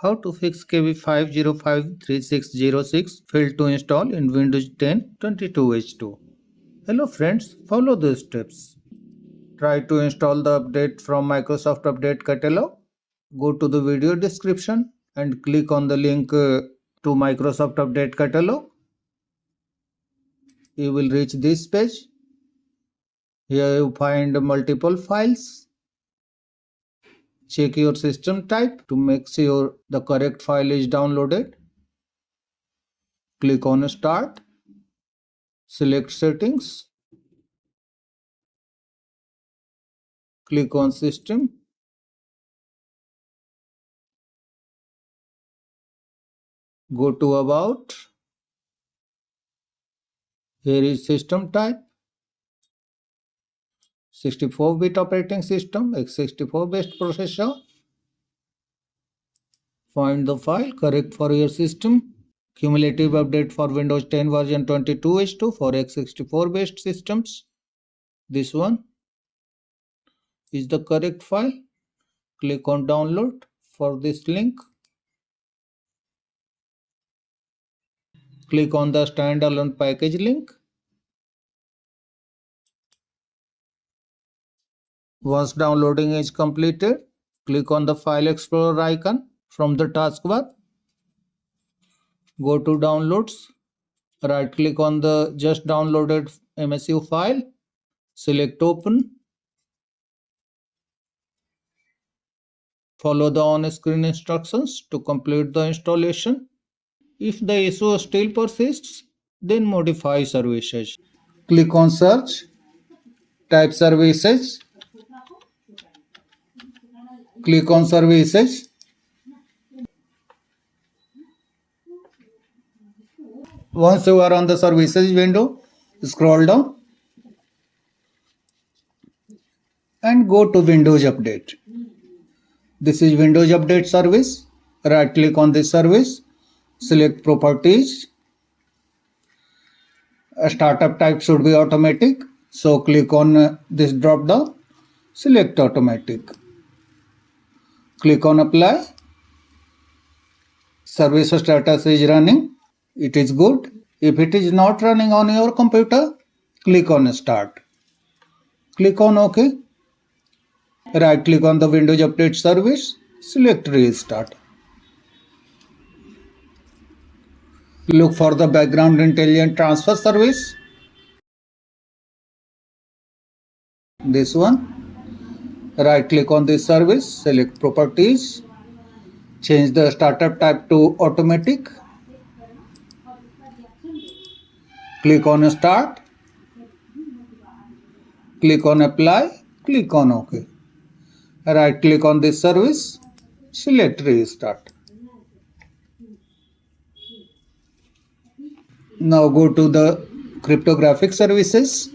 How to fix KB5053606 failed to install in Windows 10 22H2. Hello friends, follow these steps. Try to install the update from Microsoft Update Catalog. Go to the video description and click on the link to Microsoft Update Catalog. You will reach this page. Here you find multiple files. Check your system type to make sure the correct file is downloaded. Click on Start. Select Settings. Click on System. Go to About. Here is System type. 64-bit operating system, x64 based processor. Find the file correct for your system. Cumulative update for Windows 10 version 22H2 for x64 based systems. This one is the correct file. Click on download for this link. Click on the standalone package link. Once downloading is completed, click on the File Explorer icon from the taskbar. Go to Downloads. Right click on the just downloaded MSU file. Select Open. Follow the on-screen instructions to complete the installation. If the issue still persists, then modify services. Click on Search. Type Services. Click on Services. Once you are on the Services window, scroll down and go to Windows Update. This is Windows Update service. Right click on this service. Select Properties. A startup type should be automatic. So click on this drop down. Select Automatic. Click on Apply. Service status is running. It is good. If it is not running on your computer, click on Start. Click on OK. Right click on the Windows Update service. Select Restart. Look for the background intelligent transfer service. This one. Right click on this service. Select Properties. Change the startup type to Automatic. Click on Start. Click on Apply. Click on OK. Right click on this service. Select Restart. Now go to the cryptographic services.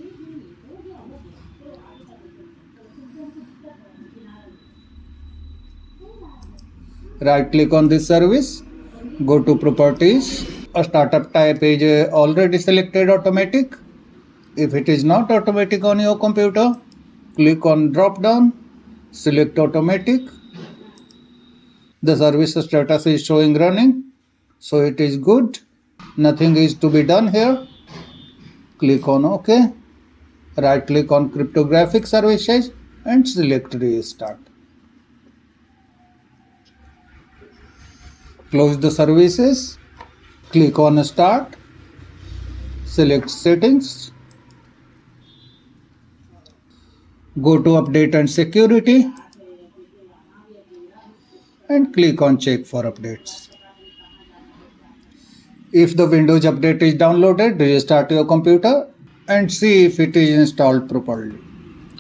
Right click on this service. Go to Properties. A startup type is already selected Automatic. If it is not automatic on your computer, click on drop down. Select Automatic. The service status is showing running, so it is good. Nothing is to be done here. Click on OK. Right click on Cryptographic Services and select Restart. Close the services. Click on Start. Select Settings. Go to Update and Security and click on Check for Updates. If the Windows Update is downloaded, restart your computer and see if it is installed properly.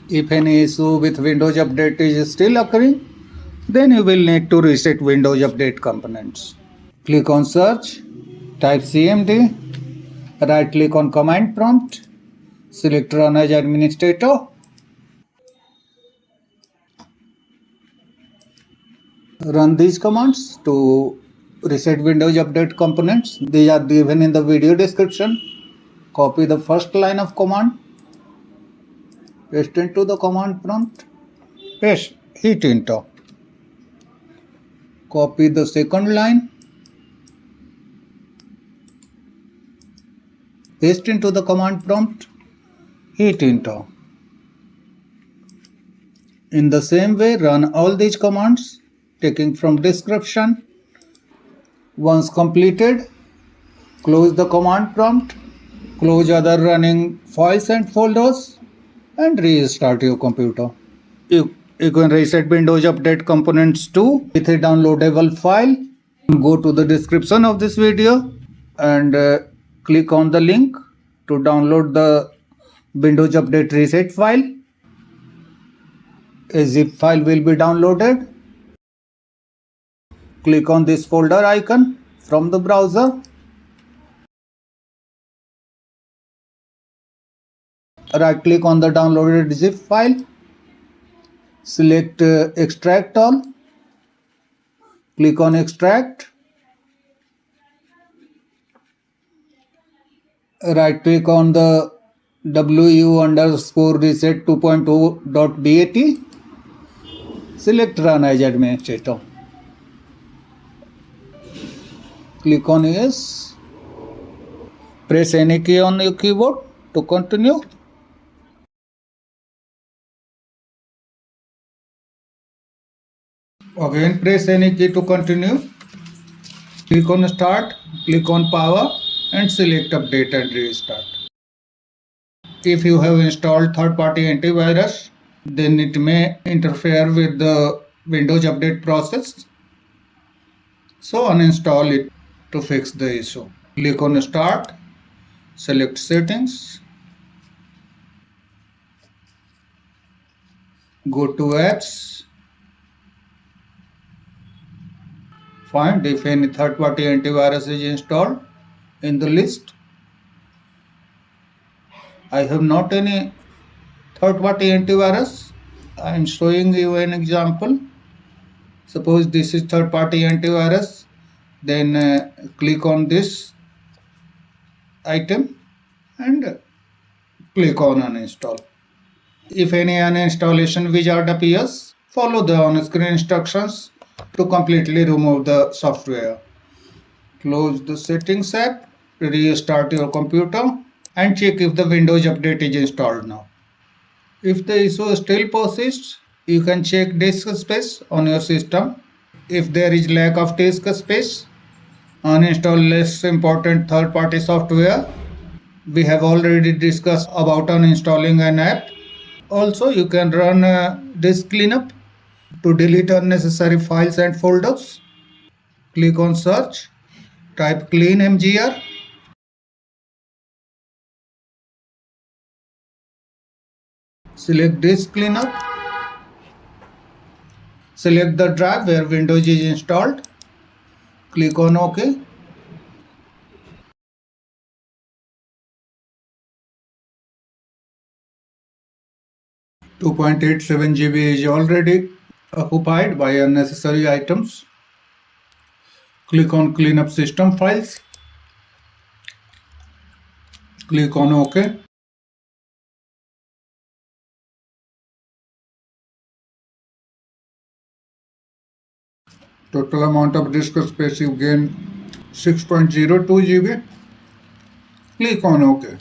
If any issue with Windows Update is still occurring, then you will need to reset Windows Update components. Click on Search, type CMD, right click on Command Prompt, select Run as Administrator. Run these commands to reset Windows Update components. These are given in the video description. Copy the first line of command, paste into the command prompt, paste, hit enter. Copy the second line, paste into the command prompt, hit enter. In the same way, run all these commands, taking from description. Once completed, close the command prompt, close other running files and folders, and restart your computer. You can reset Windows Update components too with a downloadable file. Go to the description of this video and click on the link to download the Windows Update reset file. A zip file will be downloaded. Click on this folder icon from the browser. Right click on the downloaded zip file. Select extract all. Click on extract. Right click on the wu_reset 2.0.bat. Select run as administrator. Click on yes. Press any key on your keyboard to continue. Again press any key to continue. Click on start, click on power and select update and restart. If you have installed third-party antivirus, then it may interfere with the Windows update process. So uninstall it to fix the issue. Click on start, select settings, go to apps, find if any third-party antivirus is installed in the list. I have not any third-party antivirus. I am showing you an example. Suppose this is third-party antivirus, then click on this item and click on uninstall. If any uninstallation wizard appears, follow the on-screen instructions to completely remove the software. Close the settings app, restart your computer and check if the Windows update is installed now. If the issue still persists, you can check disk space on your system. If there is lack of disk space, uninstall less important third-party software. We have already discussed about uninstalling an app. Also, you can run a disk cleanup to delete unnecessary files and folders. Click on search, type clean mgr. Select disk cleanup. Select the drive where Windows is installed. Click on OK. .87 GB is already occupied by unnecessary items. Click on clean up system files. Click on OK. Total amount of disk space you gain 6.02 GB. Click on OK.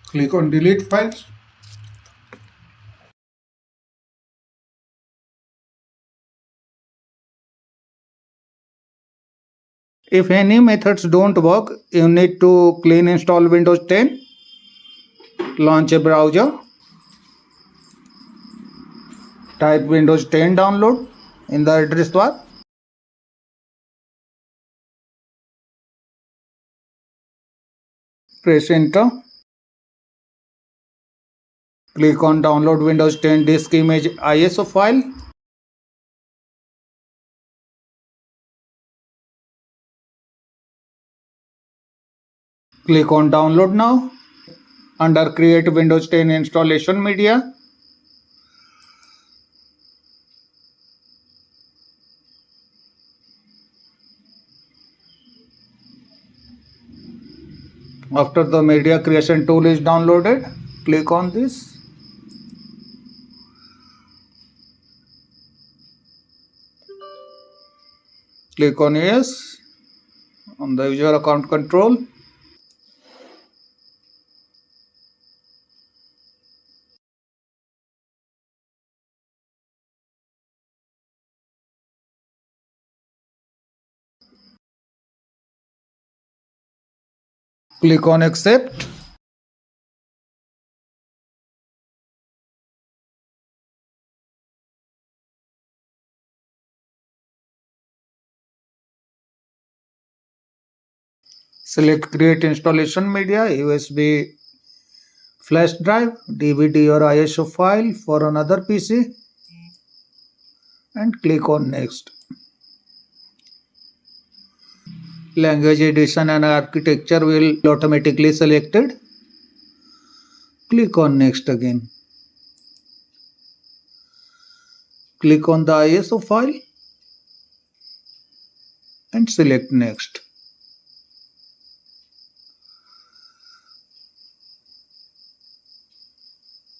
Click on delete files. If any methods don't work, you need to clean install Windows 10. Launch a browser. Type Windows 10 download in the address bar. Press enter. Click on download Windows 10 disk image ISO file. Click on download now. Under create Windows 10 installation media. After the media creation tool is downloaded, click on this. Click on yes on the user account control. Click on accept. Select create installation media, USB flash drive, DVD or ISO file for another PC and click on next. Language edition and architecture will automatically selected. Click on next again. Click on the ISO file and select next.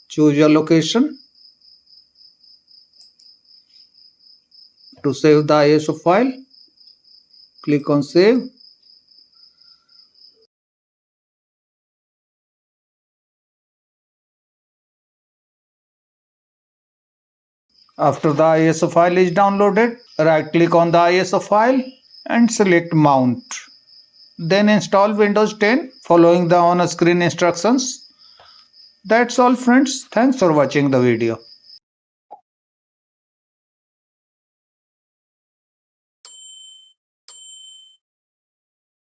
Choose your location. To save the ISO file, click on save. After the ISO file is downloaded, right click on the ISO file and select mount. Then install Windows 10 following the on-screen instructions. That's all friends. Thanks for watching the video.